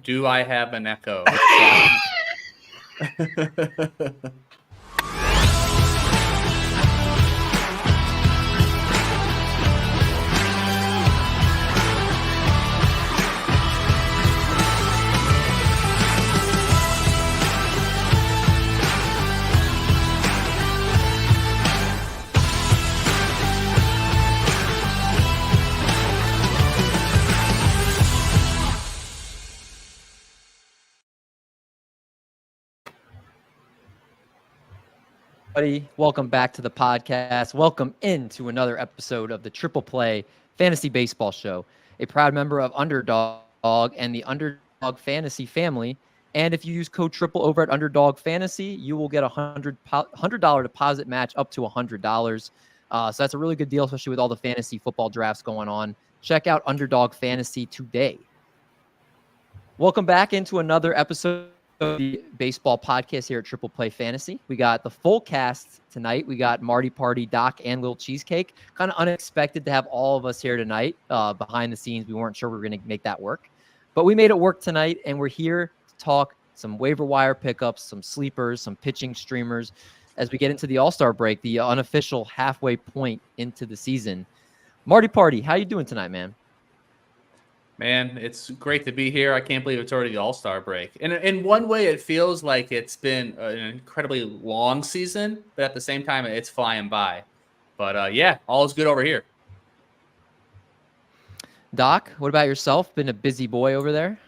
Do I have an echo? Welcome back to the podcast. Welcome into another episode of the Triple Play Fantasy Baseball Show, a proud member of Underdog and the Underdog Fantasy family. And if you use code TRIPLE over at Underdog Fantasy, you will get a $100 deposit match up to $100. So that's a really good deal, especially with all the fantasy football drafts going on. Check out Underdog Fantasy today. Welcome back into another episode of the baseball podcast here at Triple Play Fantasy. We got the full cast tonight. We got Marty Party, Doc, and Little Cheesecake. Kind of unexpected to have all of us here tonight. Behind the scenes, we weren't sure we were going to make that work. But we made it work tonight, and we're here to talk some waiver wire pickups, some sleepers, some pitching streamers as we get into the All-Star break, the unofficial halfway point into the season. Marty Party, how you doing tonight, man? Man, it's great to be here. I can't believe it's already the All-Star break. And in one way, it feels like it's been an incredibly long season, but at the same time, it's flying by. But yeah, all is good over here. Doc, what about yourself? Been a busy boy over there?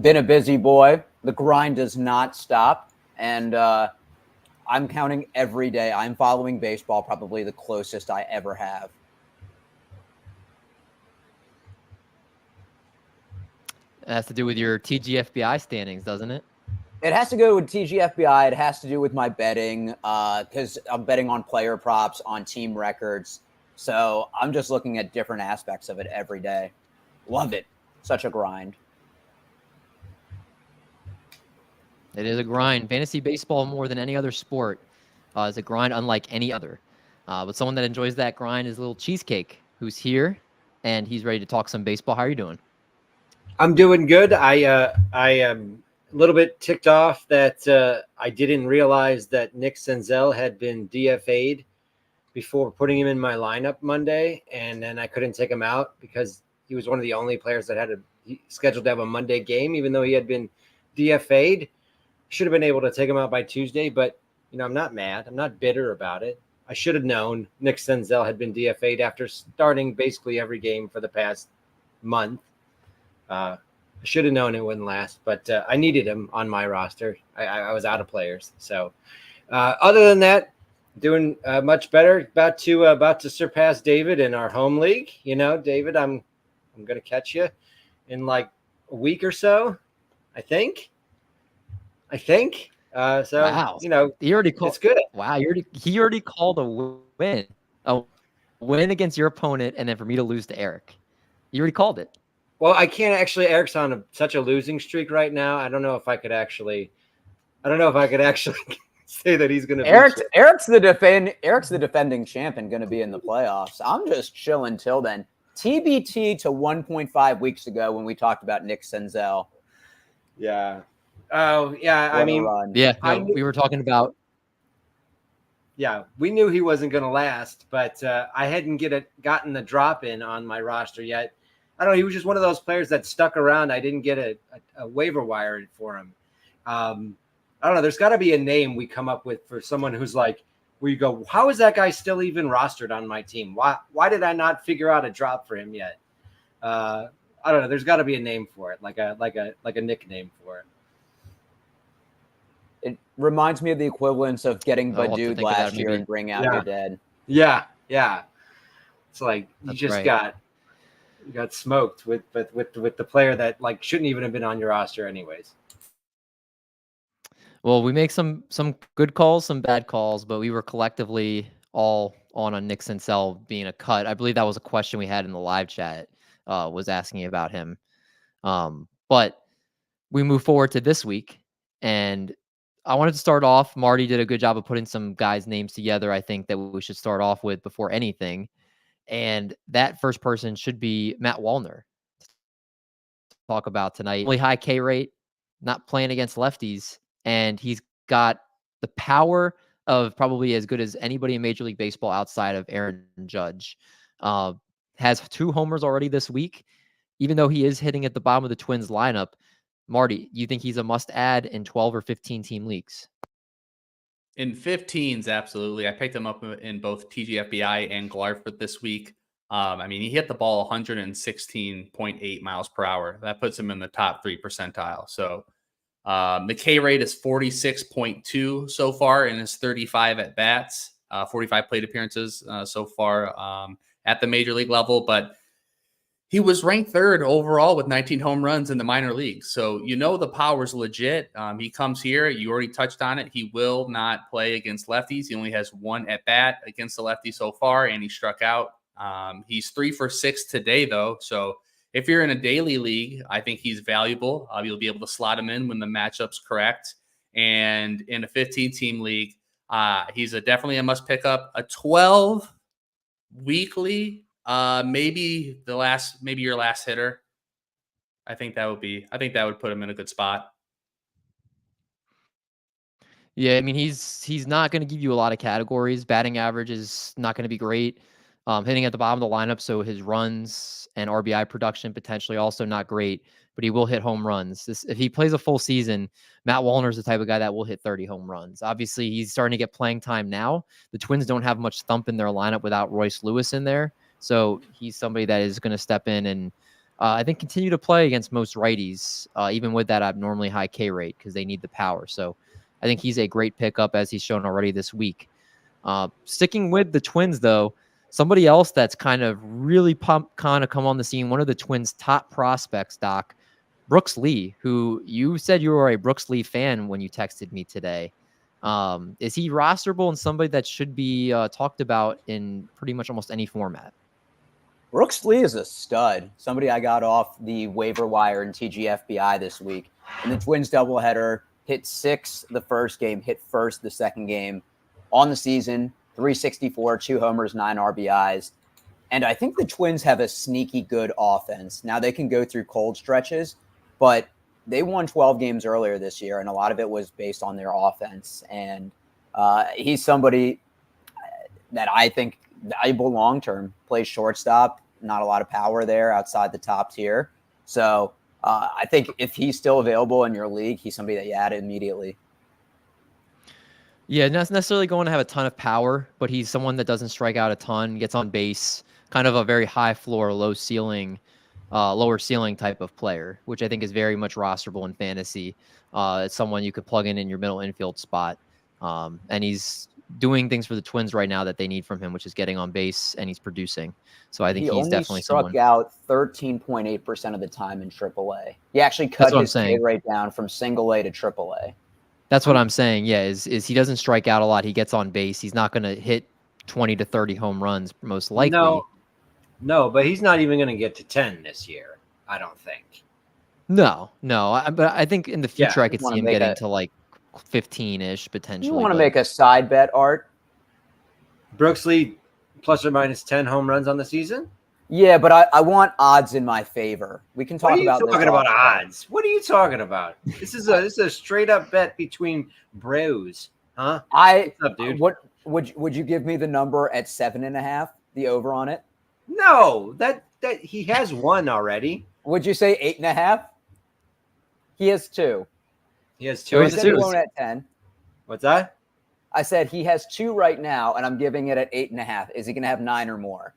Been a busy boy. The grind does not stop. And I'm counting every day. I'm following baseball probably the closest I ever have. It has to do with your TGFBI standings, doesn't it? It has to go with TGFBI. It has to do with my betting because I'm betting on player props, on team records. So I'm just looking at different aspects of it every day. Love it. Such a grind. It is a grind. Fantasy baseball, more than any other sport, is a grind unlike any other. But someone that enjoys that grind is Little Cheesecake, who's here, and he's ready to talk some baseball. How are you doing? I'm doing good. I am a little bit ticked off that I didn't realize that Nick Senzel had been DFA'd before putting him in my lineup Monday, and then I couldn't take him out because he was one of the only players that had scheduled to have a Monday game, even though he had been DFA'd. Should have been able to take him out by Tuesday, but I'm not mad. I'm not bitter about it. I should have known Nick Senzel had been DFA'd after starting basically every game for the past month. I should have known it wouldn't last, but I needed him on my roster. I was out of players. So other than that, doing much better. About to surpass David in our home league. David, I'm going to catch you in like a week or so, I think. So, wow. He already called. It's good. Wow. He already called a win against your opponent, and then for me to lose to Eric. You already called it. Well, I can't actually. Eric's on such a losing streak right now. I don't know if I could actually say that he's going to. Eric's the defending champion, going to be in the playoffs. I'm just chilling till then. TBT to 1.5 weeks ago when we talked about Nick Senzel. Yeah. Oh yeah. We were talking about. Yeah, we knew he wasn't going to last, but I hadn't gotten the drop in on my roster yet. I don't know. He was just one of those players that stuck around. I didn't get a waiver wire for him. I don't know. There's got to be a name we come up with for someone who's like, where you go, how is that guy still even rostered on my team? Why did I not figure out a drop for him yet? I don't know. There's got to be a name for it, like a nickname for it. It reminds me of the equivalence of getting Badood last year and bring out your dead. Yeah. It's like you got smoked with the player that like shouldn't even have been on your roster anyways. Well, we make some good calls, some bad calls, but we were collectively all on a Nick Senzel being a cut. I believe that was a question we had in the live chat, was asking about him. But we move forward to this week, and I wanted to start off. Marty did a good job of putting some guys' names together. I think that we should start off with before anything. And that first person should be Matt Wallner. talk about tonight. Really high K rate, not playing against lefties, and he's got the power of probably as good as anybody in Major League Baseball outside of Aaron Judge. Has 2 homers already this week, even though he is hitting at the bottom of the Twins lineup. Marty, you think he's a must-add in 12 or 15 team leagues? In 15s, absolutely. I picked him up in both TGFBI and Glarford this week. I mean, he hit the ball 116.8 miles per hour. That puts him in the top 3 percentile. So the K rate is 46.2 so far in his 35 at bats, 45 plate appearances so far at the major league level. But he was ranked 3rd overall with 19 home runs in the minor leagues. So, the power's legit. He comes here. You already touched on it. He will not play against lefties. He only has 1 at bat against the lefty so far, and he struck out. He's 3 for 6 today, though. So if you're in a daily league, I think he's valuable. You'll be able to slot him in when the matchup's correct. And in a 15-team league, he's definitely a must pick up. A 12 weekly, maybe your last hitter. I think that would put him in a good spot. Yeah, I mean, he's not going to give you a lot of categories. Batting average is not going to be great. Hitting at the bottom of the lineup, so his runs and RBI production potentially also not great, but he will hit home runs. If he plays a full season, Matt Wallner's the type of guy that will hit 30 home runs. Obviously, he's starting to get playing time now. The Twins don't have much thump in their lineup without Royce Lewis in there, so he's somebody that is going to step in and I think continue to play against most righties, even with that abnormally high K rate, because they need the power. So I think he's a great pickup, as he's shown already this week. Sticking with the Twins, though, somebody else that's kind of really come on the scene, one of the Twins' top prospects, Doc, Brooks Lee, who you said you were a Brooks Lee fan when you texted me today. Is he rosterable and somebody that should be talked about in pretty much almost any format? Brooks Lee is a stud. Somebody I got off the waiver wire in TGFBI this week. In the Twins doubleheader, hit 6 the first game, hit 1st the second game. On the season, 364, 2 homers, 9 RBIs. And I think the Twins have a sneaky good offense. Now they can go through cold stretches, but they won 12 games earlier this year, and a lot of it was based on their offense. And he's somebody that I think valuable long-term, plays shortstop, not a lot of power there outside the top tier. So I think if he's still available in your league, he's somebody that you add immediately. Yeah, not necessarily going to have a ton of power, but he's someone that doesn't strike out a ton, gets on base, kind of a very high floor, lower ceiling type of player, which I think is very much rosterable in fantasy. It's someone you could plug in your middle infield spot. And he's doing things for the Twins right now that they need from him, which is getting on base, and he's producing. So I think he's definitely someone. He struck out 13.8% of the time in AAA. He actually cut his K rate down from single A to AAA. That's what I'm saying. Yeah, is he doesn't strike out a lot. He gets on base. He's not going to hit 20 to 30 home runs, most likely. No, but he's not even going to get to 10 this year, I don't think. No. But I think in the future, I could see him getting to like 15-ish potentially. You want to make a side bet, Art? Brooks Lee plus or minus 10 home runs on the season? Yeah, but I want odds in my favor. We can talk about this. What are you talking about odds? What are you talking about? This is a straight up bet between bros, huh? What's up, dude? What would you give me the number at 7.5? The over on it? No, that he has 1 already. Would you say 8.5? He has 2. He has 2. I said he won't at 10. What's that? I said he has 2 right now, and I'm giving it at 8.5. Is he going to have 9 or more?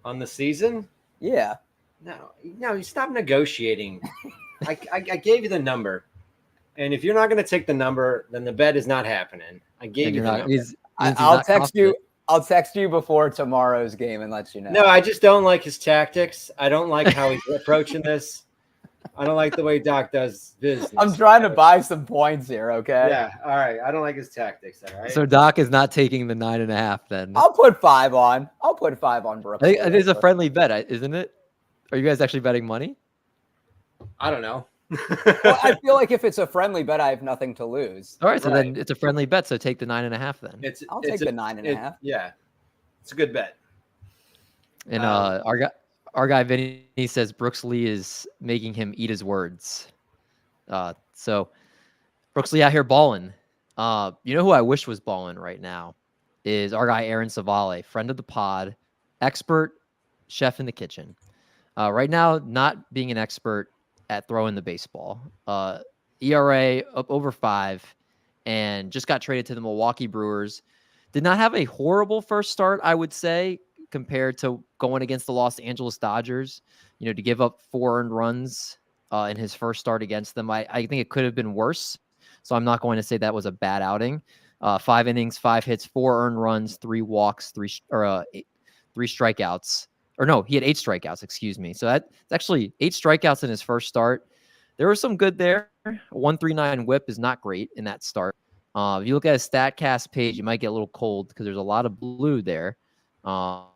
On the season? Yeah. No, stop negotiating. I gave you the number. And if you're not going to take the number, then the bet is not happening. I gave you the number. I'll text you. I'll text you before tomorrow's game and let you know. No, I just don't like his tactics. I don't like how he's approaching this. I don't like the way Doc does business. I'm trying to buy some points here, okay? Yeah, all right. I don't like his tactics, all right? So Doc is not taking the 9.5 then. I'll put 5 on. I'll put 5 on Brooks. It is a friendly bet, isn't it? Are you guys actually betting money? I don't know. Well, I feel like if it's a friendly bet, I have nothing to lose. All right, so then it's a friendly bet, so take the 9.5 then. I'll take the 9.5. Yeah, it's a good bet. And our Our guy Vinny says Brooks Lee is making him eat his words. So Brooks Lee out here balling. You know who I wish was balling right now is our guy Aaron Savale, friend of the pod, expert chef in the kitchen. Right now, not being an expert at throwing the baseball. ERA up over 5, and just got traded to the Milwaukee Brewers. Did not have a horrible first start, I would say, compared to going against the Los Angeles Dodgers. You know, to give up 4 earned runs in his first start against them, I think it could have been worse. So I'm not going to say that was a bad outing. 5 innings, 5 hits, 4 earned runs, 3 walks, 3 strikeouts. Or no, he had 8 strikeouts, excuse me. So that's actually 8 strikeouts in his first start. There was some good there. 1.39 whip is not great in that start. If you look at his StatCast page, you might get a little cold because there's a lot of blue there. What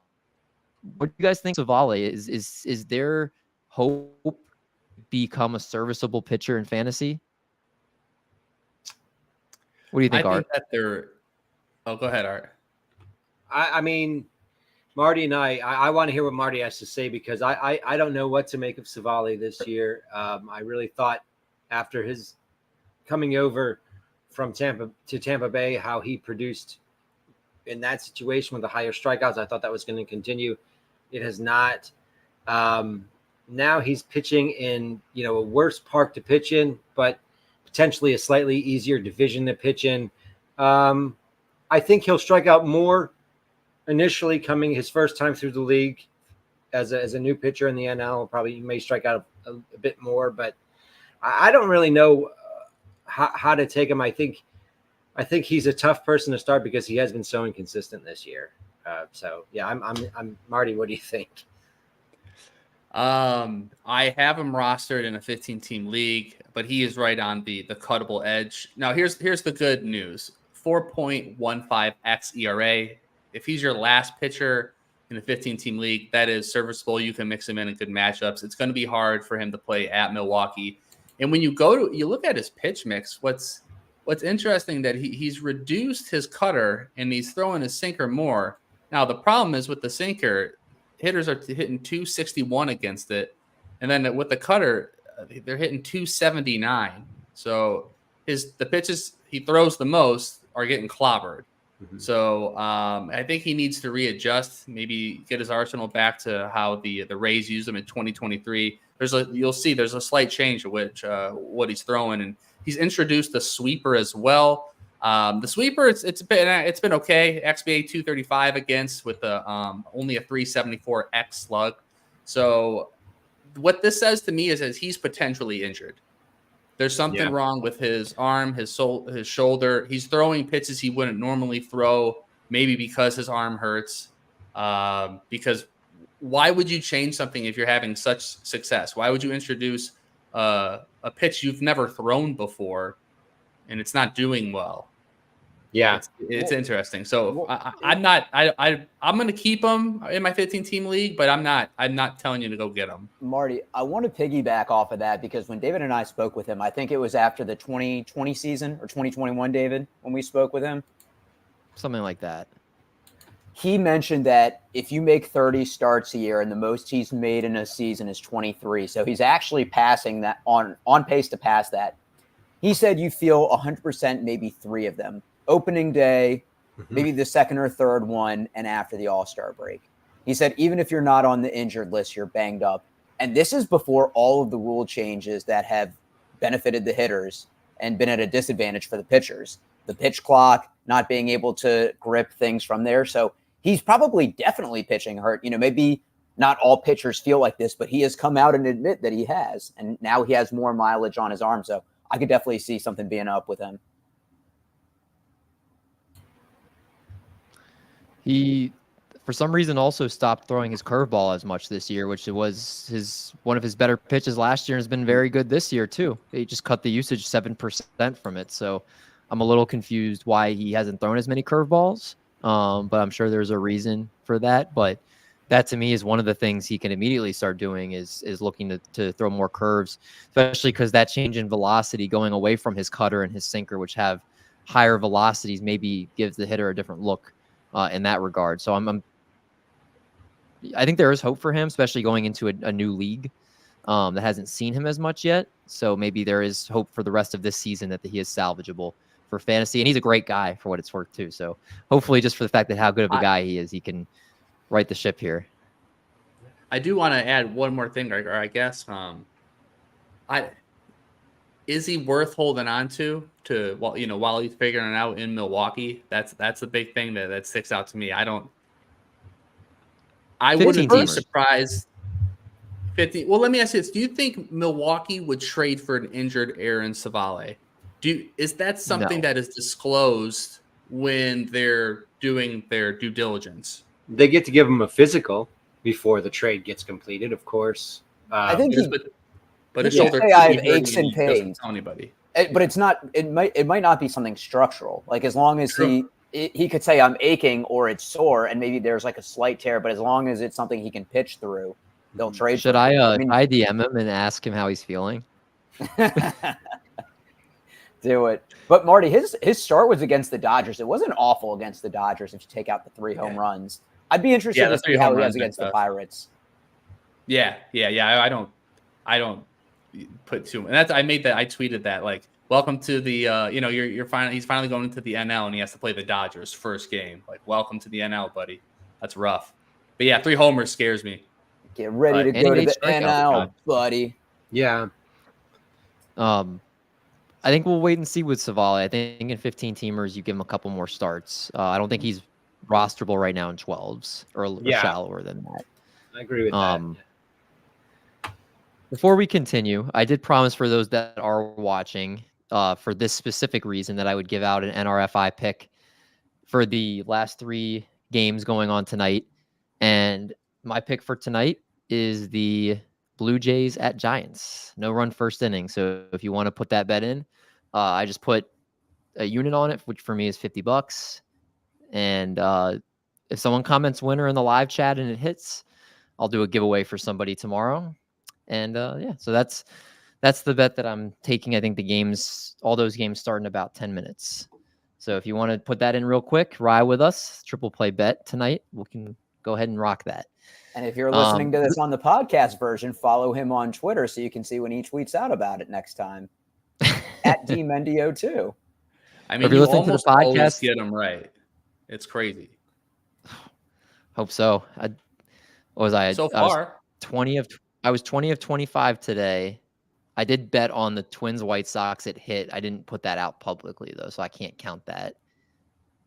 do you guys think, Savale? Is there hope to become a serviceable pitcher in fantasy? What do you think, I Art? think that they're. Oh, go ahead, Art. I mean, Marty and I want to hear what Marty has to say because I don't know what to make of Savale this year. I really thought after his coming over from Tampa to Tampa Bay, how he produced in that situation with the higher strikeouts. I thought that was going to continue. It has not. Now he's pitching in, a worse park to pitch in, but potentially a slightly easier division to pitch in. I think he'll strike out more initially coming his first time through the league as a new pitcher in the NL. Probably may strike out a bit more, but I don't really know how to take him. I think he's a tough person to start because he has been so inconsistent this year. So yeah, I'm Marty. What do you think? I have him rostered in a 15-team league, but he is right on the cuttable edge. Now, here's the good news: 4.15x ERA. If he's your last pitcher in a 15-team league, that is serviceable. You can mix him in good matchups. It's going to be hard for him to play at Milwaukee. And when you look at his pitch mix, what's interesting that he's reduced his cutter and he's throwing his sinker more. Now, the problem is with the sinker, hitters are hitting 261 against it. And then with the cutter, they're hitting 279. So the pitches he throws the most are getting clobbered. Mm-hmm. So I think he needs to readjust, maybe get his arsenal back to how the Rays used him in 2023. You'll see there's a slight change of what he's throwing, and he's introduced the sweeper as well. The sweeper, it's been okay. XBA 235 against with only a 374 X slug. So what this says to me is he's potentially injured. There's something wrong with his arm, his shoulder. He's throwing pitches he wouldn't normally throw, maybe because his arm hurts. Because why would you change something if you're having such success? Why would you introduce a pitch you've never thrown before and it's not doing well? Yeah, it's interesting. So I'm going to keep him in my 15-team league, but I'm not telling you to go get him. Marty, I want to piggyback off of that because when David and I spoke with him, I think it was after the 2020 season or 2021, David, when we spoke with him. Something like that. He mentioned that if you make 30 starts a year and the most he's made in a season is 23, so he's actually passing that on pace to pass that. He said you feel 100%, maybe 3 of them. Opening day, maybe the second or third one, and after the All-Star break. He said, even if you're not on the injured list, you're banged up. And this is before all of the rule changes that have benefited the hitters and been at a disadvantage for the pitchers. The pitch clock, not being able to grip things from there. So he's probably definitely pitching hurt. Maybe not all pitchers feel like this, but he has come out and admit that he has. And now he has more mileage on his arm. So I could definitely see something being up with him. He, for some reason, also stopped throwing his curveball as much this year, which was one of his better pitches last year and has been very good this year, too. He just cut the usage 7% from it. So I'm a little confused why he hasn't thrown as many curveballs, but I'm sure there's a reason for that. But that, to me, is one of the things he can immediately start doing is looking to throw more curves, especially because that change in velocity going away from his cutter and his sinker, which have higher velocities, maybe gives the hitter a different look in that regard. So I'm I think there is hope for him, especially going into a new league that hasn't seen him as much yet. So maybe there is hope for the rest of this season that he is salvageable for fantasy. And he's a great guy for what it's worth too. So hopefully, just for the fact that how good of a guy he is, he can right the ship here. I do want to add one more thing, or I guess, is he worth holding on to while he's figuring it out in Milwaukee? That's the big thing that sticks out to me. I wouldn't be surprised. 50. Well, let me ask you this: do you think Milwaukee would trade for an injured Aaron Savale? Is that something that is disclosed when they're doing their due diligence? They get to give him a physical before the trade gets completed, of course. I think but his shoulder say I have aches and pains. Tell anybody. But it's not. It might not be something structural. Like as long as he could say I'm aching or it's sore, and maybe there's like a slight tear. But as long as it's something he can pitch through, they'll trade. Should I DM him and ask him how he's feeling? Do it. But Marty, his start was against the Dodgers. It wasn't awful against the Dodgers if you take out the 3 home runs. I'd be interested to see how he has against the Pirates. Yeah. I don't put too much. I tweeted that, like, welcome to the he's finally going into the NL and he has to play the Dodgers first game. Like, welcome to the NL, buddy. That's rough. But yeah, 3 homers scares me. Get ready to go to the NL, buddy. Yeah. I think we'll wait and see with Savale. I think in 15 teamers, you give him a couple more starts. I don't think he's rosterable right now in 12s or shallower than that. I agree with that. Before we continue, I did promise for those that are watching for this specific reason that I would give out an NRFI pick for the last 3 games going on tonight. And my pick for tonight is the Blue Jays at Giants. No run first inning. So if you want to put that bet in, I just put a unit on it, which for me is $50. And if someone comments winner in the live chat and it hits, I'll do a giveaway for somebody tomorrow. And so that's the bet that I'm taking. I think all those games start in about 10 minutes. So if you want to put that in real quick, ride with us, triple play bet tonight. We can go ahead and rock that. And if you're listening to this on the podcast version, follow him on Twitter so you can see when he tweets out about it next time. At DMendio2. I mean, if you're listening to the podcast, get them right. It's crazy. Hope so. What was I? So far, I was 20 of 25 today. I did bet on the Twins White Sox. It hit. I didn't put that out publicly though, so I can't count that.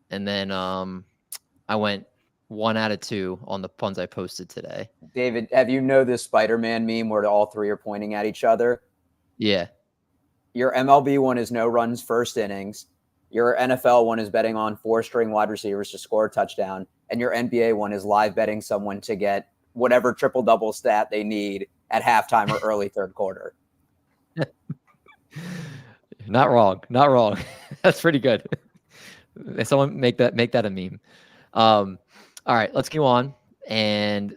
And then I went 1 out of 2 on the puns I posted today. David, have you this Spider-Man meme where all 3 are pointing at each other? Yeah. Your MLB one is no runs first innings. Your NFL one is betting on 4-string wide receivers to score a touchdown. And your NBA one is live betting someone to get whatever triple-double stat they need at halftime or early third quarter. Not wrong. That's pretty good. Someone make that a meme. All right, let's go on. And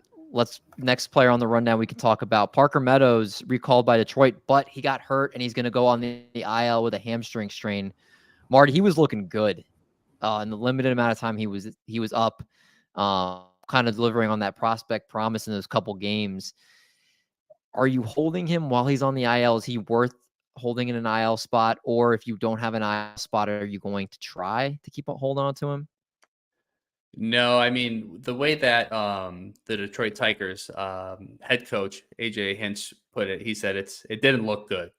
next player on the rundown we can talk about. Parker Meadows recalled by Detroit, but he got hurt and he's going to go on the IL with a hamstring strain. Marty, he was looking good in the limited amount of time he was up, kind of delivering on that prospect promise in those couple games. Are you holding him while he's on the IL? Is he worth holding in an IL spot? Or if you don't have an IL spot, are you going to try to keep holding on to him? No, I mean, the way that the Detroit Tigers head coach, AJ Hinch, put it, he said it didn't look good.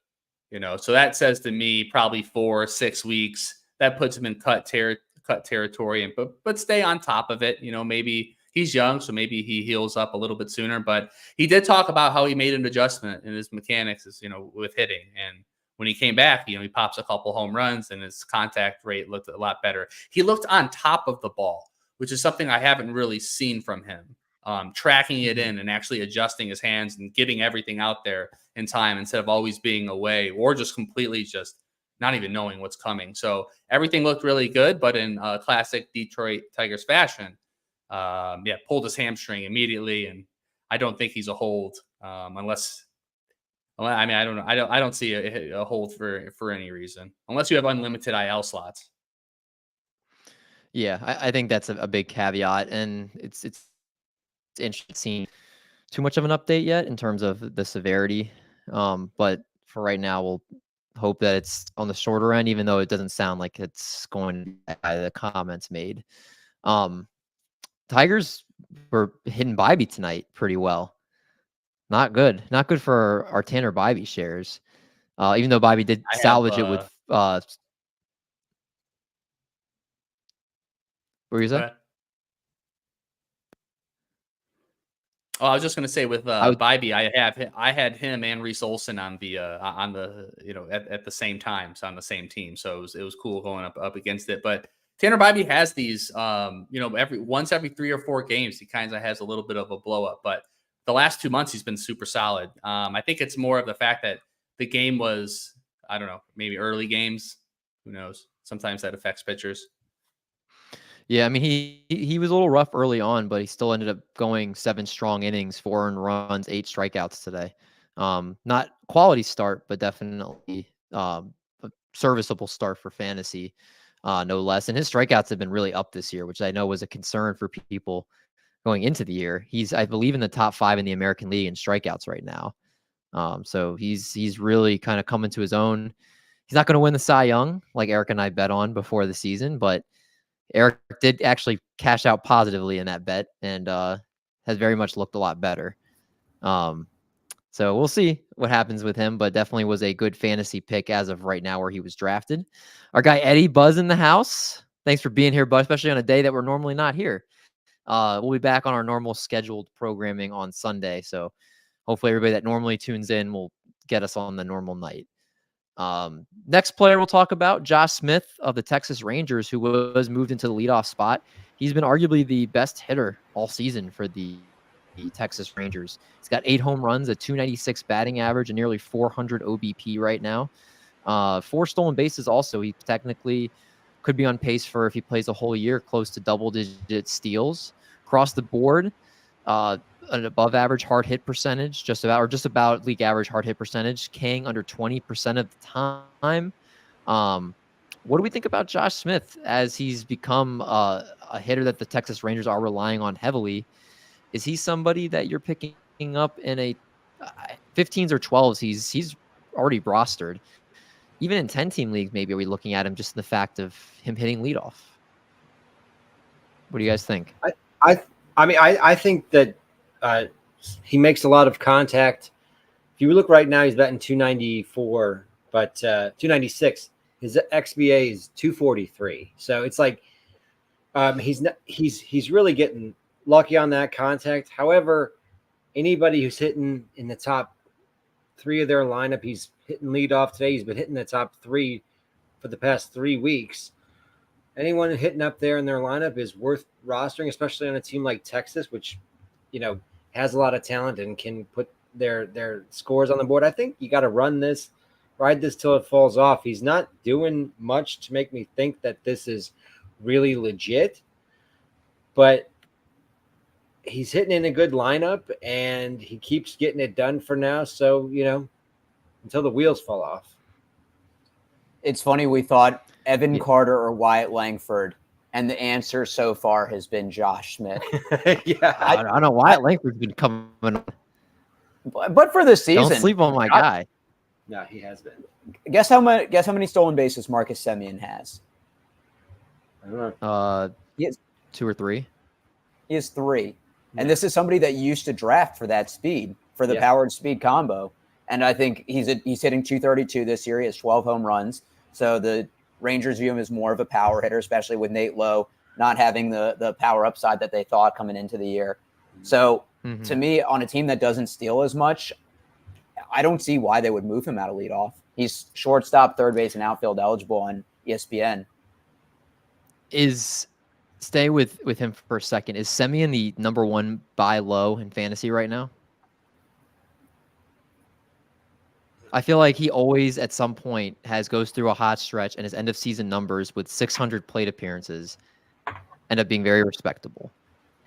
So that says to me probably 4-6 weeks. That puts him in cut territory, but stay on top of it. Maybe he's young, so maybe he heals up a little bit sooner. But he did talk about how he made an adjustment in his mechanics, with hitting. And when he came back, he pops a couple home runs and his contact rate looked a lot better. He looked on top of the ball, which is something I haven't really seen from him. Tracking it in and actually adjusting his hands and getting everything out there in time instead of always being away or just completely just not even knowing what's coming. So everything looked really good, but in classic Detroit Tigers fashion, pulled his hamstring immediately. And I don't think he's a hold unless I don't know. I don't see a hold for any reason unless you have unlimited IL slots. Yeah, I think that's a big caveat, and it's interested seen too much of an update yet in terms of the severity. But for right now, we'll hope that it's on the shorter end, even though it doesn't sound like it's going to be by the comments made. Tigers were hitting Bybee tonight pretty well. Not good. Not good for our Tanner Bybee shares. Even though Bybee did salvage it with what were you saying? Oh, I was just gonna say with Bybee, I had him and Reese Olson on the at the same time, so on the same team. So it was cool going up against it. But Tanner Bybee has these every 3 or 4 games, he kind of has a little bit of a blow up. But the last 2 months he's been super solid. I think it's more of the fact that the game was, I don't know, maybe early games. Who knows? Sometimes that affects pitchers. Yeah, I mean he was a little rough early on, but he still ended up going 7 strong innings, 4 earned runs, 8 strikeouts today. Not quality start, but definitely a serviceable start for fantasy, no less. And his strikeouts have been really up this year, which I know was a concern for people going into the year. He's, I believe, in the top 5 in the American League in strikeouts right now. So he's really kind of coming to his own. He's not going to win the Cy Young like Eric and I bet on before the season, but Eric did actually cash out positively in that bet and has very much looked a lot better. So we'll see what happens with him, but definitely was a good fantasy pick as of right now where he was drafted. Our guy Eddie Buzz in the house. Thanks for being here, Buzz, especially on a day that we're normally not here. We'll be back on our normal scheduled programming on Sunday. So hopefully everybody that normally tunes in will get us on the normal night. Next player we'll talk about, Josh Smith of the Texas Rangers, who was moved into the leadoff spot. He's been arguably the best hitter all season for the Texas Rangers. He's got 8 home runs, a 296 batting average, and nearly 400 OBP right now. 4 stolen bases also. He technically could be on pace for, if he plays a whole year, close to double-digit steals. Across the board, an above average hard hit percentage, just about league average hard hit percentage, Kang under 20% of the time. What do we think about Josh Smith as he's become a hitter that the Texas Rangers are relying on heavily? Is he somebody that you're picking up in a 15s or 12s? He's already rostered. Even in 10-team leagues, maybe are we looking at him just in the fact of him hitting leadoff? What do you guys think? I think that he makes a lot of contact. If you look right now, he's batting 294, but 296. His XBA is 243. So it's like he's really getting lucky on that contact. However, anybody who's hitting in the top 3 of their lineup, he's hitting leadoff today. He's been hitting the top 3 for the past 3 weeks. Anyone hitting up there in their lineup is worth rostering, especially on a team like Texas, which, has a lot of talent and can put their scores on the board. I think you got to ride this till it falls off. He's not doing much to make me think that this is really legit, but he's hitting in a good lineup and he keeps getting it done for now. So, until the wheels fall off. It's funny. We thought Evan Carter or Wyatt Langford, and the answer so far has been Josh Smith. Yeah. I don't know. Wyatt Langford's been coming. But for the season, Don't sleep on my guy. No, he has been. Guess how many stolen bases Marcus Semien has? I don't know. He has 2 or 3. He has 3. And this is somebody that used to draft for that speed, for the power and speed combo. And I think he's hitting 232 this year. He has 12 home runs. So the Rangers view him as more of a power hitter, especially with Nate Lowe not having the power upside that they thought coming into the year. So to me, on a team that doesn't steal as much, I don't see why they would move him out of leadoff. He's shortstop, third base, and outfield eligible on ESPN. Stay with him for a second. Is Semien the number 1 buy low in fantasy right now? I feel like he always at some point goes through a hot stretch and his end of season numbers with 600 plate appearances end up being very respectable.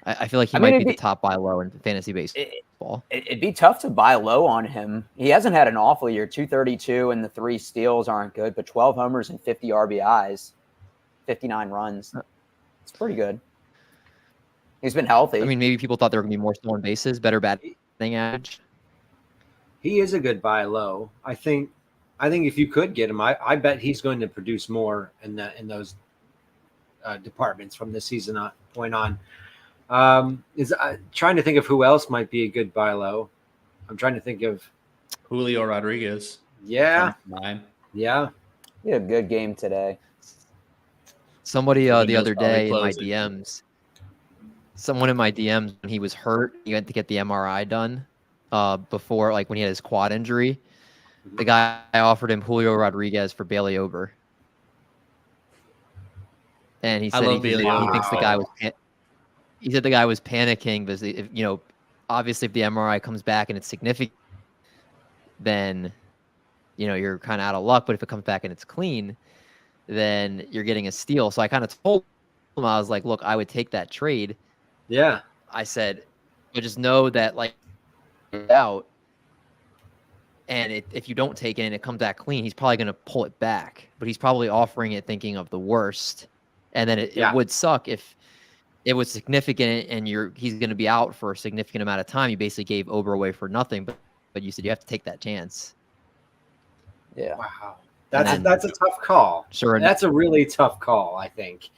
I feel like he might be the top buy low in fantasy baseball. It'd be tough to buy low on him. He hasn't had an awful year. 232 and the 3 steals aren't good, but 12 homers and 50 RBIs, 59 runs. It's pretty good. He's been healthy. I mean, maybe people thought there were going to be more stolen bases, better batting average. He is a good buy low. I think if you could get him, I bet he's going to produce more in those departments from this season point on. Trying to think of who else might be a good buy low. I'm trying to think of Julio Rodriguez. Yeah. Mine. Yeah. He had a good game today. Somebody the Window's other probably day in my closing. DMs, someone in my DMs, when he was hurt, he went to get the MRI done before, like when he had his quad injury. The guy offered him Julio Rodriguez for Bailey Ober. And he said he thinks the guy was he said the guy was panicking because obviously if the MRI comes back and it's significant, then you're kind of out of luck. But if it comes back and it's clean, then you're getting a steal. So I kind of told him, I was like, look, I would take that trade. Yeah. I said, but just know that like out. And if you don't take it and it comes back clean, he's probably going to pull it back. But he's probably offering it thinking of the worst. And then it would suck if it was significant and he's going to be out for a significant amount of time. You basically gave Ober away for nothing, but you said you have to take that chance. Yeah. Wow. That's a tough call. Sure. That's a really tough call, I think.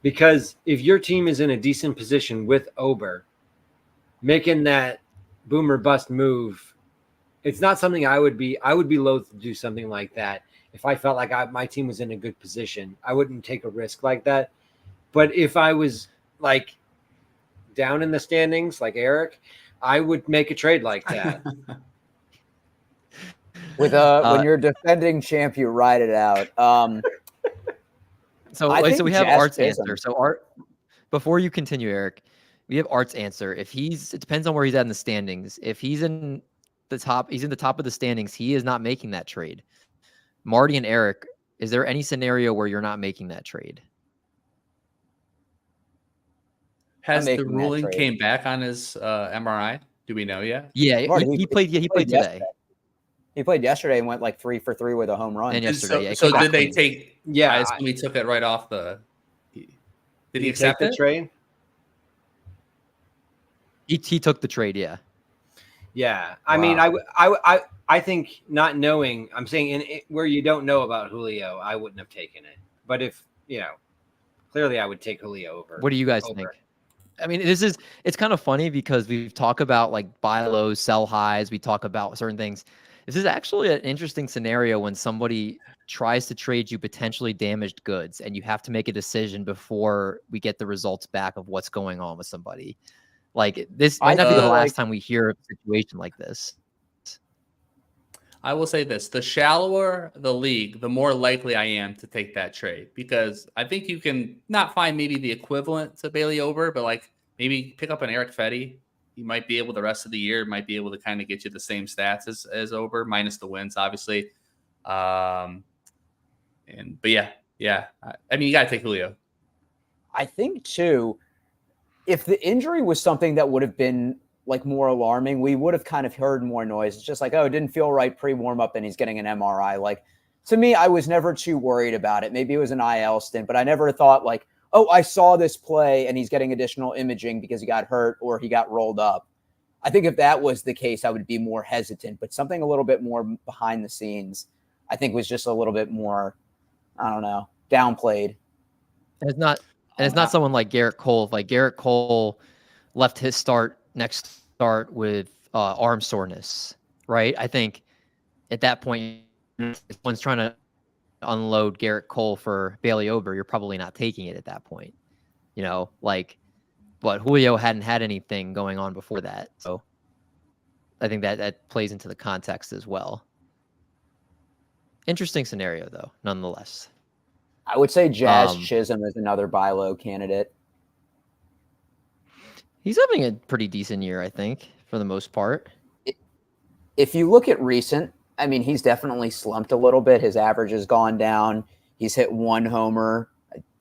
Because if your team is in a decent position with Ober, making that boomer bust move, it's not something I would be loath to do something like that. If I felt like my team was in a good position, I wouldn't take a risk like that. But if I was like down in the standings, like Eric, I would make a trade like that. With when you're defending champ, you ride it out. So we have Art's answer. So Art, before you continue, Eric, we have Art's answer. It depends on where he's at in the standings. If he's in the top of the standings, he is not making that trade. Marty and Eric, is there any scenario where you're not making that trade? Has the ruling came back on his MRI? Do we know yet? Yeah, he played today. He played yesterday and went like 3 for 3 with a home run. And yesterday, so did they take? Yeah, I assume he took it right off the. Did he accept the trade? He took the trade. Yeah. Yeah, Wow. I mean, I think not knowing, I'm saying where you don't know about Julio, I wouldn't have taken it. But if clearly I would take Julio over. What do you guys think? I mean, it's kind of funny because we've talked about like buy lows, sell highs. We talk about certain things. This is actually an interesting scenario when somebody tries to trade you potentially damaged goods and you have to make a decision before we get the results back of what's going on with somebody. Like this might not be the last time we hear of a situation like this. I will say this: the shallower the league, the more likely I am to take that trade, because I think you can not find maybe the equivalent to Bailey Ober, but like maybe pick up an Eric Fetty. He might be able the rest of the year, might be able to kind of get you the same stats as Ober, minus the wins, obviously. But yeah. I mean, you got to take Julio. I think too, if the injury was something that would have been like more alarming, we would have kind of heard more noise. It's just like, oh, it didn't feel right pre-warm-up and he's getting an MRI. Like, to me, I was never too worried about it. Maybe it was an IL stint, but I never thought like, oh, I saw this play and he's getting additional imaging because he got hurt or he got rolled up. I think if that was the case, I would be more hesitant, but something a little bit more behind the scenes, I think was just a little bit more, I don't know, downplayed. It's not someone like Garrett Cole. Like Garrett Cole left his next start with arm soreness, right? I think at that point, if one's trying to unload Garrett Cole for Bailey Ober, you're probably not taking it at that point. But Julio hadn't had anything going on before that. So I think that plays into the context as well. Interesting scenario, though, nonetheless. I would say Jazz Chisholm is another buy low candidate. He's having a pretty decent year, I think, for the most part. If you look at recent, I mean, he's definitely slumped a little bit. His average has gone down. He's hit 1 homer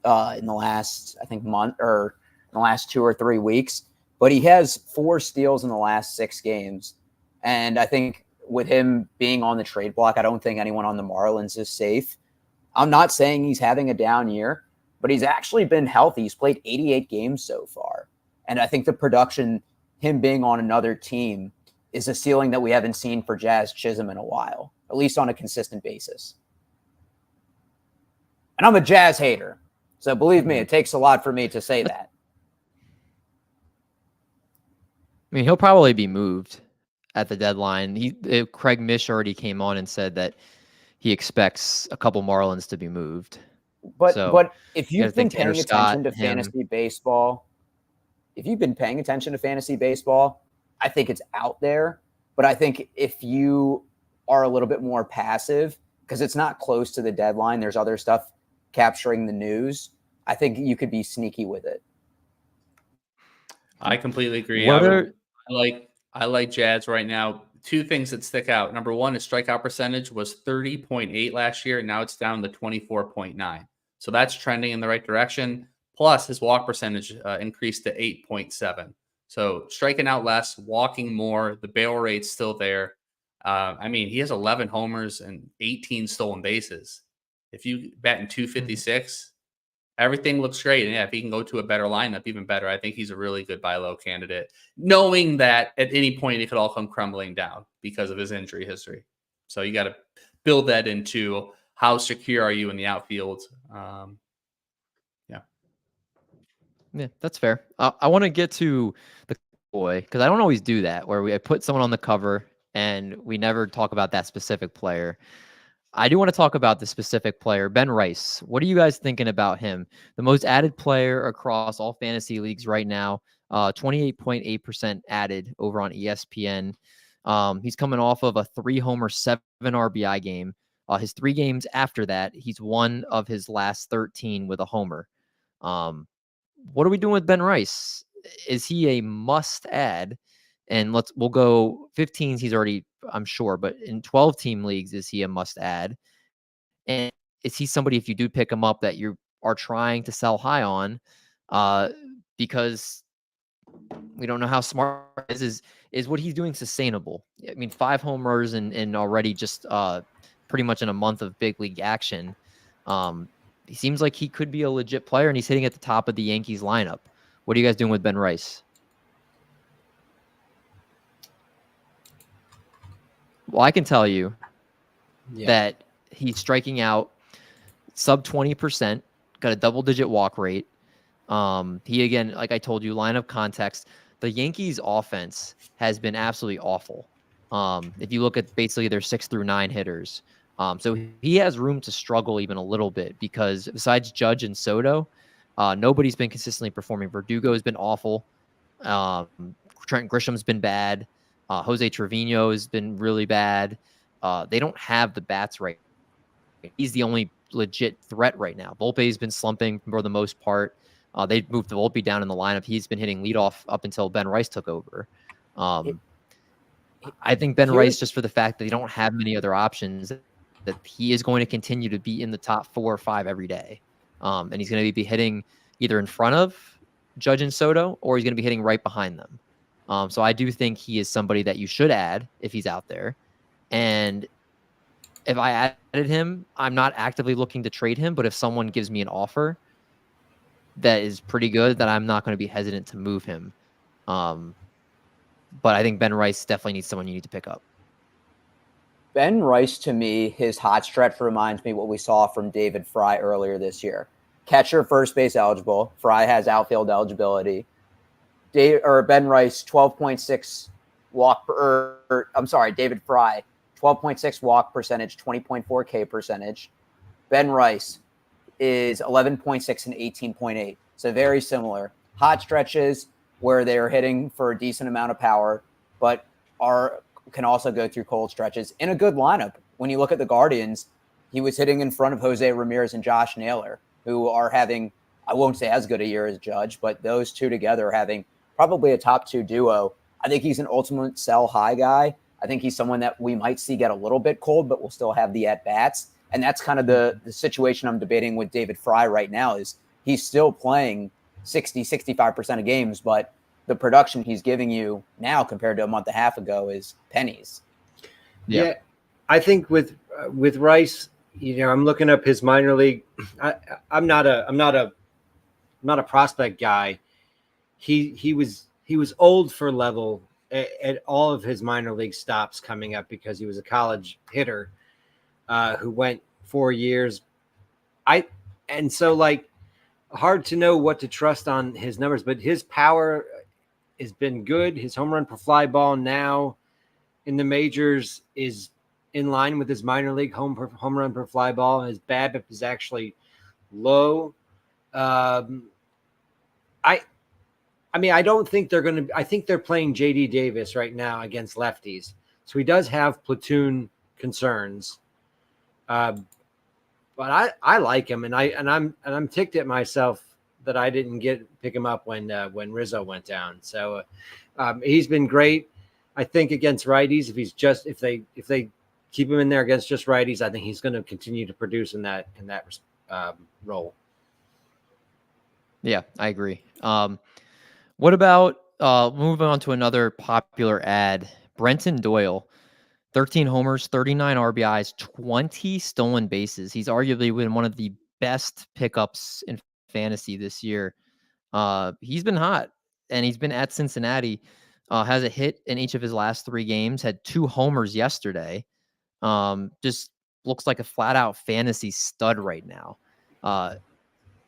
in the last, I think, month or in the last 2 or 3 weeks. But he has 4 steals in the last 6 games. And I think with him being on the trade block, I don't think anyone on the Marlins is safe. I'm not saying he's having a down year, but he's actually been healthy. He's played 88 games so far. And I think the production, him being on another team, is a ceiling that we haven't seen for Jazz Chisholm in a while, at least on a consistent basis. And I'm a Jazz hater. So believe me, it takes a lot for me to say that. I mean, he'll probably be moved at the deadline. Craig Mish already came on and said that he expects a couple Marlins to be moved. But if you've been Tanner paying Scott, attention to fantasy baseball, I think it's out there. But I think if you are a little bit more passive, because it's not close to the deadline, there's other stuff capturing the news, I think you could be sneaky with it. I completely agree. What I like Jazz right now. Two things that stick out. Number one, his strikeout percentage was 30.8 last year, and now it's down to 24.9. So that's trending in the right direction. Plus, his walk percentage increased to 8.7. So striking out less, walking more. The barrel rate's still there. I mean, he has 11 homers and 18 stolen bases. If you bat in 256, everything looks great. And yeah, if he can go to a better lineup, even better. I think he's a really good buy low candidate, knowing that at any point it could all come crumbling down because of his injury history. So you got to build that into how secure are you in the outfield. Yeah, that's fair. I want to get to the boy because I don't always do that where I put someone on the cover and we never talk about that specific player. I do want to talk about the specific player, Ben Rice. What are you guys thinking about him? The most added player across all fantasy leagues right now, 28.8% added over on ESPN. He's coming off of a 3-homer, 7 RBI game. His 3 games after that, he's one of his last 13 with a homer. What are we doing with Ben Rice? Is he a must add? And we'll go 15s. He's already, I'm sure, but in 12-team leagues, is he a must add? And is he somebody, if you do pick him up, that you are trying to sell high on? Because we don't know how smart is what he's doing sustainable? I mean, 5 homers and already just pretty much in a month of big league action. He seems like he could be a legit player, and he's hitting at the top of the Yankees lineup. What are you guys doing with Ben Rice? Well, I can tell you that he's striking out sub 20%, got a double-digit walk rate. He, again, like I told you, line of context, the Yankees offense has been absolutely awful. If you look at basically their 6 through 9 hitters. So he has room to struggle even a little bit because besides Judge and Soto, nobody's been consistently performing. Verdugo has been awful. Trent Grisham's been bad. Jose Trevino has been really bad. They don't have the bats right. He's the only legit threat right now. Volpe's been slumping for the most part. They moved Volpe down in the lineup. He's been hitting leadoff up until Ben Rice took over. I think Ben Rice, just for the fact that they don't have many other options, that he is going to continue to be in the top 4 or 5 every day. And he's going to be hitting either in front of Judge and Soto, or he's going to be hitting right behind them. So I do think he is somebody that you should add if he's out there. And if I added him, I'm not actively looking to trade him, but if someone gives me an offer that is pretty good, that I'm not going to be hesitant to move him. But I think Ben Rice definitely needs someone you need to pick up. Ben Rice, to me, his hot stretch reminds me what we saw from David Fry earlier this year. Catcher, first base eligible. Fry has outfield eligibility. Ben Rice, 12.6 walk David Fry, 12.6 walk percentage, 20.4 K percentage. Ben Rice is 11.6 and 18.8. So very similar. Hot stretches where they're hitting for a decent amount of power, but can also go through cold stretches in a good lineup. When you look at the Guardians, he was hitting in front of Jose Ramirez and Josh Naylor, who are having, I won't say as good a year as Judge, but those two together are having probably a top 2 duo. I think he's an ultimate sell high guy. I think he's someone that we might see get a little bit cold, but will still have the at-bats. And that's kind of the situation I'm debating with David Fry right now is he's still playing 60, 65% of games, but the production he's giving you now compared to a month and a half ago is pennies. Yeah. I think with Rice, I'm looking up his minor league. I'm not a prospect guy. He was old for level at all of his minor league stops coming up because he was a college hitter who went 4 years. And so like hard to know what to trust on his numbers, but his power has been good. His home run per fly ball now in the majors is in line with his minor league home run per fly ball. His BABIP is actually low. I don't think they're going to. I think they're playing JD Davis right now against lefties, so he does have platoon concerns. But I like him, and I'm ticked at myself that I didn't pick him up when Rizzo went down. So he's been great. I think against righties, if they keep him in there against just righties, I think he's going to continue to produce in that role. Yeah, I agree. What about moving on to another popular ad? Brenton Doyle, 13 homers, 39 RBIs, 20 stolen bases. He's arguably been one of the best pickups in fantasy this year. He's been hot, and he's been at Cincinnati. Has a hit in each of his last 3 games. Had 2 homers yesterday. Just looks like a flat-out fantasy stud right now.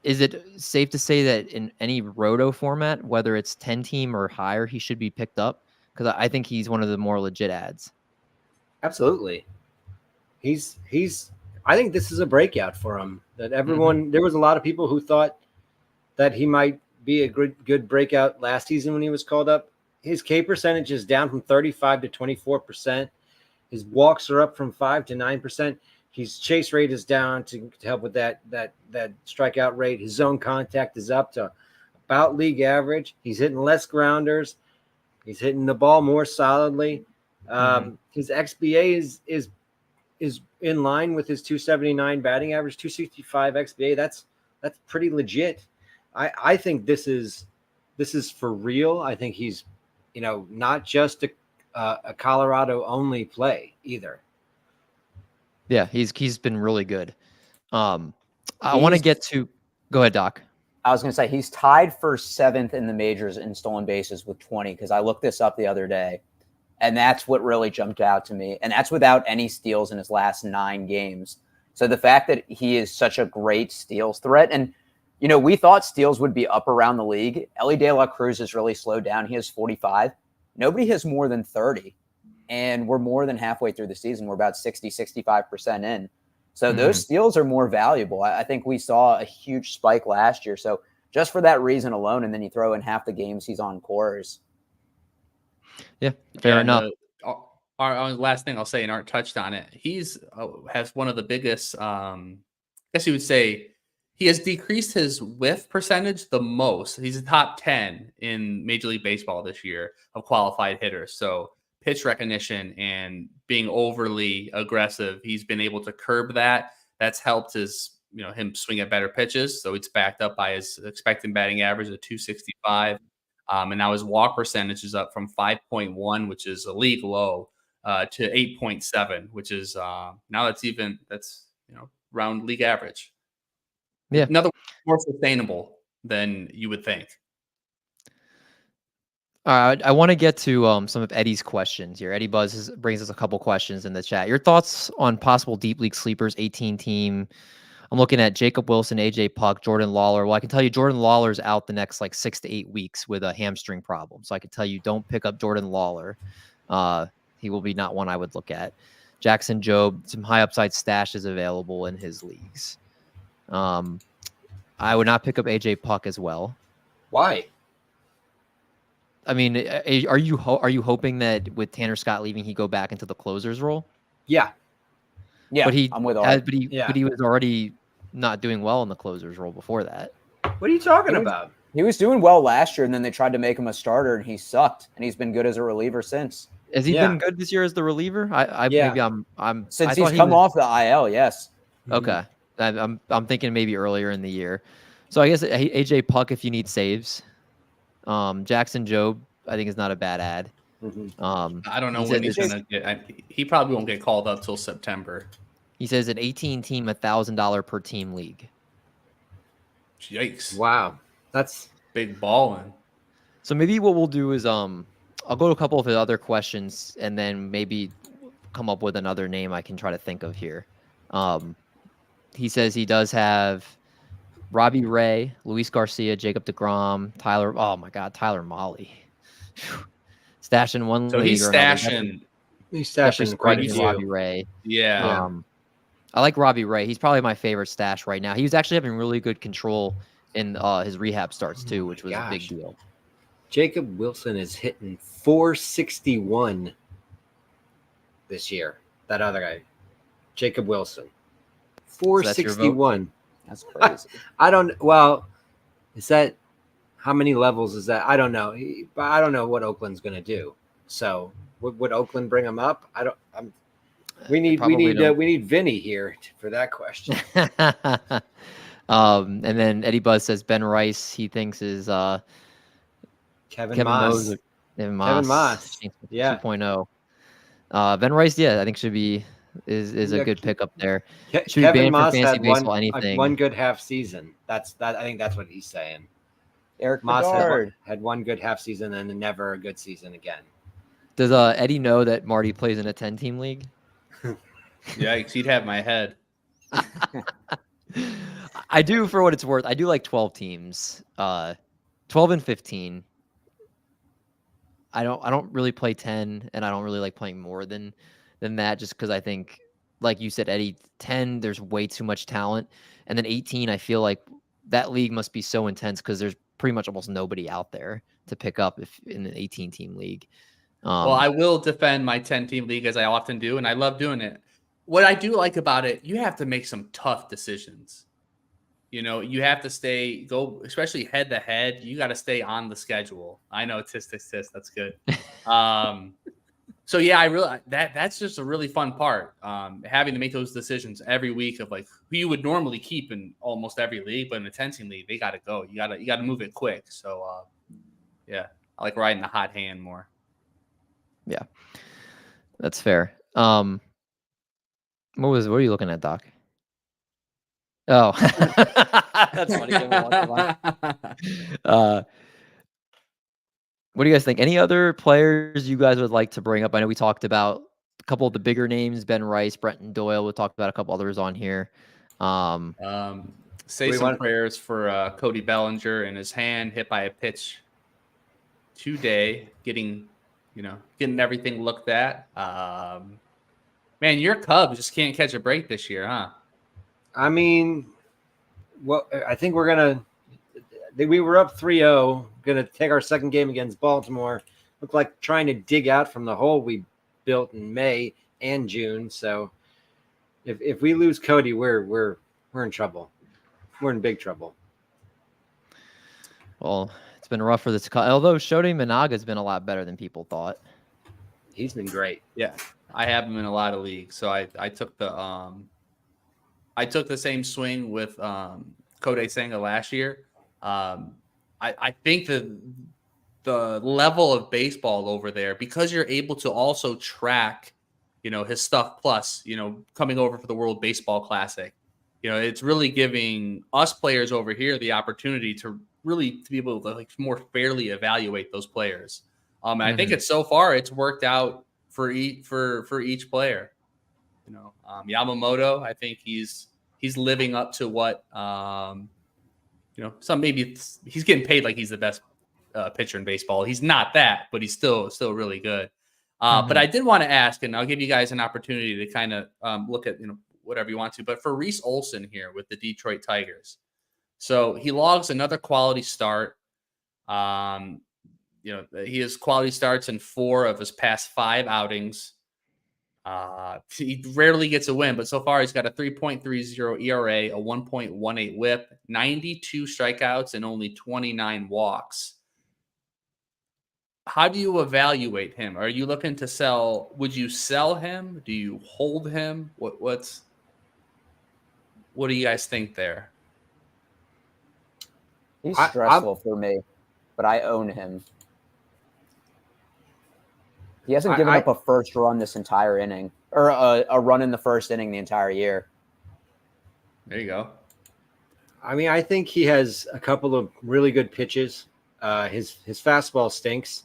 Is it safe to say that in any roto format, whether it's 10-team or higher, he should be picked up? Because I think he's one of the more legit ads. Absolutely. I think this is a breakout for him. That everyone, there was a lot of people who thought that he might be a good breakout last season when he was called up. His K percentage is down from 35 to 24%. His walks are up from 5 to 9%. His chase rate is down to help with that strikeout rate. His zone contact is up to about league average. He's hitting less grounders. He's hitting the ball more solidly. His XBA is in line with his 279 batting average, 265 XBA. That's pretty legit. I think this is for real. I think he's not just a Colorado only play either. Yeah, he's been really good. I want to get to. Go ahead, Doc. I was going to say he's tied for 7th in the majors in stolen bases with 20 because I looked this up the other day, and that's what really jumped out to me. And that's without any steals in his last 9 games. So the fact that he is such a great steals threat, and we thought steals would be up around the league. Ellie De La Cruz has really slowed down. He has 45. Nobody has more than 30. And we're more than halfway through the season. We're about 60, 65% in. So those steals are more valuable. I think we saw a huge spike last year. So just for that reason alone, and then you throw in half the games he's on cores. Yeah, fair enough. Our last thing I'll say, and Art touched on it, he's has one of the biggest, I guess you would say, he has decreased his whiff percentage the most. He's the top 10 in Major League Baseball this year of qualified hitters. So pitch recognition and being overly aggressive, he's been able to curb that. That's helped him swing at better pitches. So it's backed up by his expected batting average of 265. And now his walk percentage is up from 5.1, which is a league low, to 8.7, which is now that's around league average. Yeah. Another more sustainable than you would think. I want to get to some of Eddie's questions here. Eddie Buzz brings us a couple questions in the chat. Your thoughts on possible deep league sleepers, 18-team? I'm looking at Jacob Wilson, AJ Puck, Jordan Lawler. Well, I can tell you Jordan Lawler's out the next 6 to 8 weeks with a hamstring problem. So I can tell you don't pick up Jordan Lawler. He will be not one I would look at. Jackson Jobe, some high upside stashes available in his leagues. I would not pick up AJ Puck as well. Why? I mean, are you hoping that with Tanner Scott leaving, he go back into the closer's role? Yeah, but I'm with Art. But he was already not doing well in the closer's role before that. What are you talking about? He was doing well last year, and then they tried to make him a starter, and he sucked. And he's been good as a reliever since. Has he been good this year as the reliever? Maybe I'm since he's come off the IL. Yes. Okay, I'm thinking maybe earlier in the year. So I guess AJ Puck if you need saves. Jackson Jobe, I think, is not a bad ad. I don't know when he's going to get. He probably won't get called up till September. He says an 18 team, $1,000 per team league. Yikes! Wow, that's Big balling. So maybe what we'll do is I'll go to a couple of his other questions and then maybe come up with another name I can try to think of here. He says he does have Robbie Ray, Luis Garcia, Jacob deGrom, Tyler. Oh my God, Tyler Molly. Stashed in one So league he's or another. stashing. he's Definitely stashing quite a squeezing few. Robbie Ray. Yeah. I like Robbie Ray. He's probably my favorite stash right now. He was actually having really good control in his rehab starts too, which was a big Gosh. deal. Jacob Wilson is hitting 461 this year. That other guy, Jacob Wilson, 461. That's crazy. I don't. Well, is that how many levels is that? I don't know. But I don't know what Oakland's going to do. So would Oakland bring him up? I don't. We need Vinny here for that question. And then Eddie Buzz says Ben Rice he thinks is Kevin Moss. Kevin Moss. Yeah. 2.0. Ben Rice, yeah, I think should be is a good pickup there. Should be Kevin banned Moss from fantasy had baseball, anything. one good half season. That's that. I think that's what he's saying. Eric Moss Bedard. had one good half season and then never a good season again. Does Eddie know that Marty plays in a 10-team league? Yikes! He'd have my head. I do, for what it's worth. I do like 12 teams, 12 and 15. I don't really play 10, and I don't really like playing more than that, just because I think, like you said, Eddie, 10 there's way too much talent, and then 18 I feel like that league must be so intense because there's pretty much almost nobody out there to pick up if in an 18-team league. Well, I will defend my 10-team league as I often do, and I love doing it. What I do like about it, you have to make some tough decisions. You know, you have to go, especially head to head. You got to stay on the schedule. I know, tisk. That's good. So yeah, that's just a really fun part. Having to make those decisions every week of like who you would normally keep in almost every league, but in a 10-team league, they got to go. You got to move it quick. So yeah, I like riding the hot hand more. Yeah, that's fair. What are you looking at, Doc? Oh, that's funny. What do you guys think? Any other players you guys would like to bring up? I know we talked about a couple of the bigger names, Ben Rice, Brenton Doyle. We talked about a couple others on here. Say some prayers for Cody Bellinger and his hand hit by a pitch today, getting everything looked at. Man, your Cubs just can't catch a break this year, huh? I mean, well, I think we were up 3-0, going to take our second game against Baltimore. Looked like trying to dig out from the hole we built in May and June. So if we lose Cody, we're in trouble. We're in big trouble. Well, it's been rough for this. Although Shodi Managa's been a lot better than people thought. He's been great. Yeah, I have him in a lot of leagues. So I took the same swing with Kodai Senga last year. I think the level of baseball over there, because you're able to also track, his stuff plus, coming over for the World Baseball Classic, it's really giving us players over here the opportunity to be able to like more fairly evaluate those players. And I think so far it's worked out for each player. Yamamoto, I think he's living up to what maybe he's getting paid like he's the best pitcher in baseball. He's not that, but he's still really good. But I did want to ask, and I'll give you guys an opportunity to kind of look at whatever you want to. But for Reese Olson here with the Detroit Tigers, so he logs another quality start. He has quality starts in 4 of his past 5 outings. He rarely gets a win, but so far he's got a 3.30 ERA, a 1.18 WHIP, 92 strikeouts, and only 29 walks. How do you evaluate him? Are you looking to sell? Would you sell him? Do you hold him? What do you guys think there? He's stressful for me, but I own him. He hasn't given up a first run this entire inning. or a run in the first inning the entire year. There you go. I mean, I think he has a couple of really good pitches. His fastball stinks,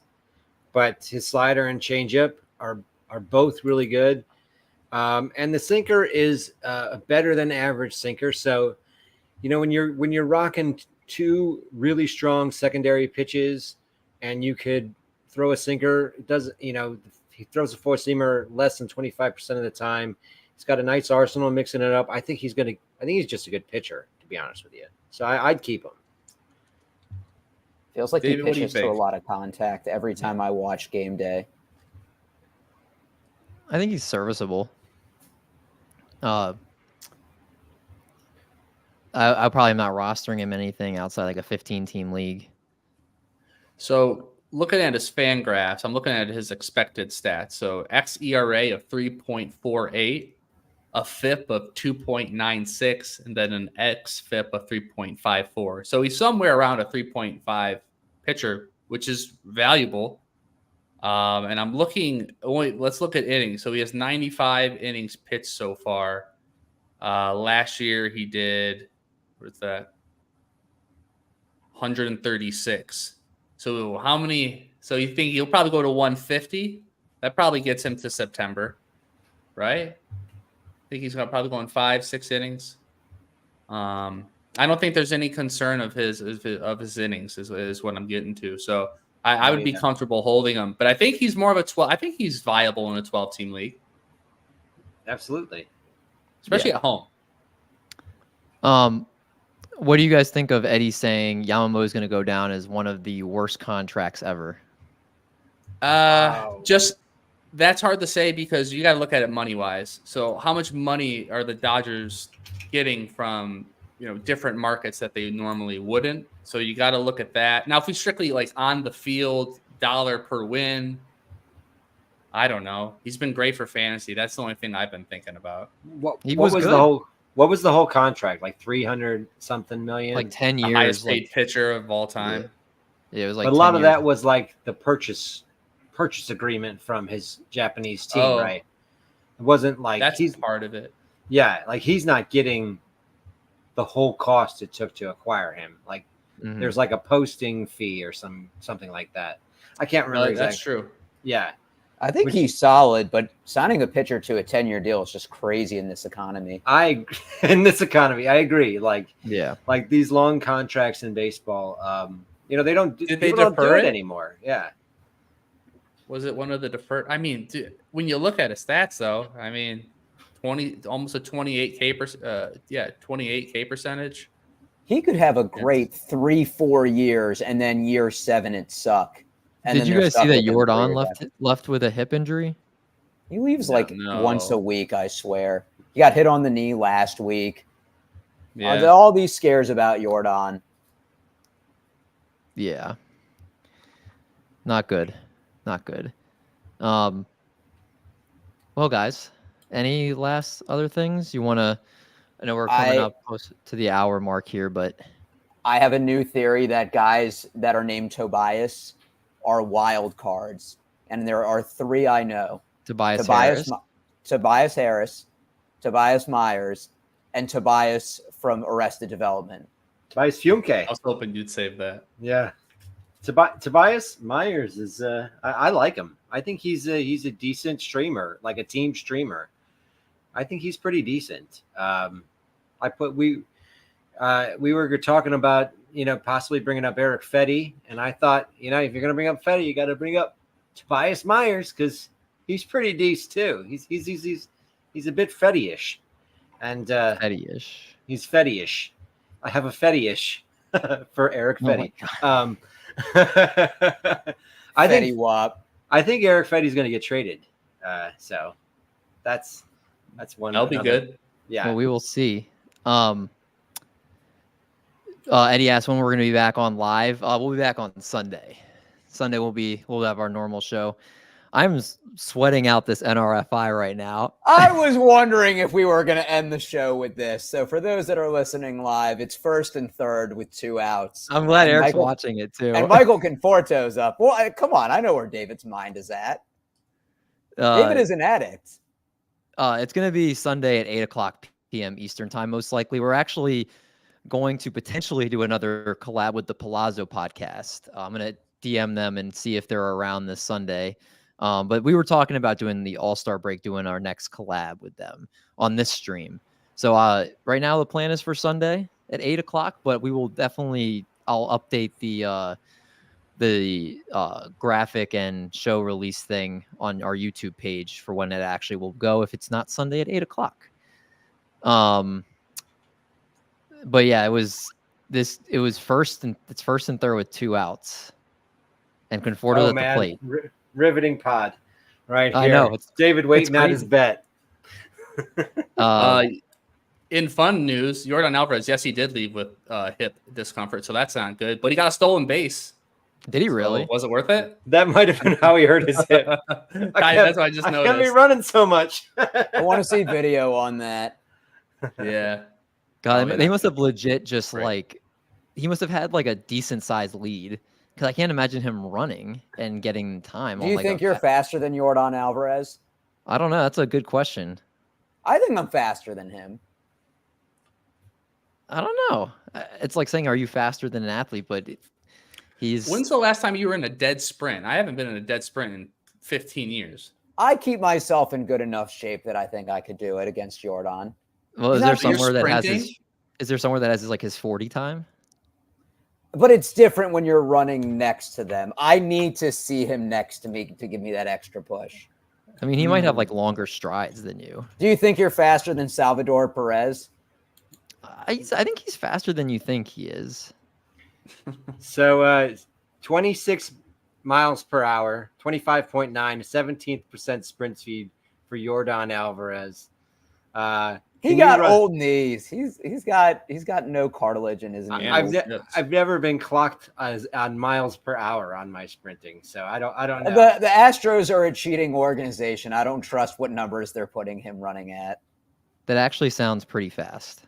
but his slider and changeup are both really good. And the sinker is a better than average sinker. So, when you're rocking two really strong secondary pitches, and you could throw a sinker, it doesn't. He throws a four seamer less than 25% of the time. He's got a nice arsenal mixing it up. I think he's just a good pitcher, to be honest with you. So I'd keep him. Feels like David, he what do you pitches to a think? lot of contact every time I watch game day. I think he's serviceable. I probably am not rostering him anything outside like a 15-team league. So looking at his fan graphs, I'm looking at his expected stats. So xERA of 3.48, a FIP of 2.96, and then an xFIP of 3.54. So he's somewhere around a 3.5 pitcher, which is valuable. And I'm looking. Let's look at innings. So he has 95 innings pitched so far. Last year he did. What's that? 136. So how many? So you think he'll probably go to 150? That probably gets him to September, right? I think he's probably going 5-6 innings. I don't think there's any concern of his innings is what I'm getting to. So I would be comfortable holding him, but I think he's more of a 12. I think he's viable in a 12-team league, Absolutely. especially at home. What do you guys think of Eddie saying Yamamoto is going to go down as one of the worst contracts ever? Just that's hard to say because you got to look at it money wise. So how much money are the Dodgers getting from different markets that they normally wouldn't? So you got to look at that. Now, if we strictly like on the field dollar per win, I don't know. He's been great for fantasy. That's the only thing I've been thinking about. What was the whole contract? Like 300 something million? Like 10 The years. highest paid pitcher of all time. Yeah, it was like. But a lot 10 of years. that was like the purchase agreement from his Japanese team, right? It wasn't like that's part of it. Yeah, like he's not getting the whole cost it took to acquire him. Like there's like a posting fee or something like that. I can't remember exactly. That's true. Yeah. I think he's solid, but signing a pitcher to a 10-year deal is just crazy in this economy. I agree. Like these long contracts in baseball, they don't do it anymore. Yeah. Was it one of the deferred? I mean, when you look at his stats, though, I mean, almost a 28K 28K percentage. He could have a great 3-4 years, and then year 7 it suck. And did you guys see that Jordan left with a hip injury? He leaves once a week, I swear. He got hit on the knee last week. Yeah. All these scares about Jordan. Yeah. Not good. Not good. Well, guys, any last other things you want to? I know we're coming up close to the hour mark here, but I have a new theory that guys that are named Tobias are wild cards, and there are 3 I know: Tobias Harris, Tobias Myers, and Tobias from Arrested Development. Tobias Funke. I was hoping you'd save that. Yeah. Tobias Myers is I like him. I think he's a decent streamer, like a team streamer. I think he's pretty decent. We were talking about possibly bringing up Eric Fetty, and I thought if you're gonna bring up Fetty, you got to bring up Tobias Myers because he's pretty decent too. He's a bit Fetty-ish, and Fetty-ish. He's Fetty-ish. I have a Fetty-ish for Eric Fetty. I think Eric Fetty's going to get traded. So that's one. That'll be good. Yeah. Well, we will see. Eddie asked when we're going to be back on live. We'll be back on Sunday. Sunday we'll have our normal show. I'm sweating out this NRFI right now. I was wondering if we were going to end the show with this. So for those that are listening live, it's 1st and 3rd with 2 outs. I'm glad Eric's watching it too. And Michael Conforto's up. Well, come on. I know where David's mind is at. David is an addict. It's going to be Sunday at 8:00 p.m. Eastern time, most likely. We're actually going to potentially do another collab with the Palazzo podcast. I'm going to DM them and see if they're around this Sunday. But we were talking about doing the All-Star break, doing our next collab with them on this stream. So right now the plan is for Sunday at 8:00, but we will definitely, I'll update the graphic and show release thing on our YouTube page for when it actually will go if it's not Sunday at 8:00. But yeah, it was first and third with 2 outs. And Conforto's at the plate. Riveting pod. Right here. I know. David waiting out his bet. In fun news, Yordan Alvarez, yes, he did leave with hip discomfort, so that's not good. But he got a stolen base. Did he really? So was it worth it? That might have been how he hurt his hip. That's what I just noticed. I can't be running so much. I want to see video on that. Yeah. God, they must have legit just he must have had like a decent sized lead, because I can't imagine him running and getting time. Do you think you're faster than Yordan Alvarez? I don't know. That's a good question. I think I'm faster than him. I don't know. It's like saying, are you faster than an athlete? But he's. When's the last time you were in a dead sprint? I haven't been in a dead sprint in 15 years. I keep myself in good enough shape that I think I could do it against Yordan. Well, is there somewhere that has his 40 time? But it's different when you're running next to them. I need to see him next to me to give me that extra push. I mean, he might have like longer strides than you. Do you think you're faster than Salvador Perez? I think he's faster than you think he is. So 26 miles per hour, 25.9, 17% sprint speed for Yordan Alvarez. He got old knees. He's got no cartilage in his knees. I've never been clocked on miles per hour on my sprinting, so I don't know. The Astros are a cheating organization. I don't trust what numbers they're putting him running at. That actually sounds pretty fast.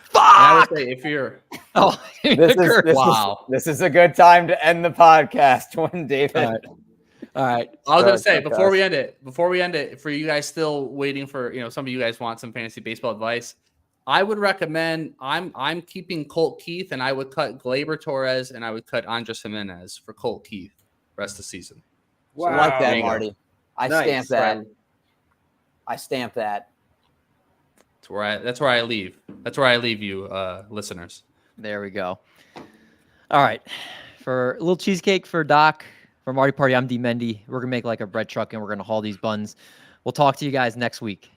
Fuck! I would say if you're this is a good time to end the podcast when David. All right. I was going to say before we end it, for you guys still waiting for, some of you guys want some fantasy baseball advice. I would recommend I'm keeping Colt Keith, and I would cut Gleyber Torres, and I would cut Andres Jimenez for Colt Keith rest of the season. Wow. I like that, Marty. Stamp that. Right. I stamp that. That's where I leave. That's where I leave you, listeners. There we go. All right. For a little cheesecake for Doc. For Marty Party, I'm D. Mendy. We're going to make like a bread truck and we're going to haul these buns. We'll talk to you guys next week.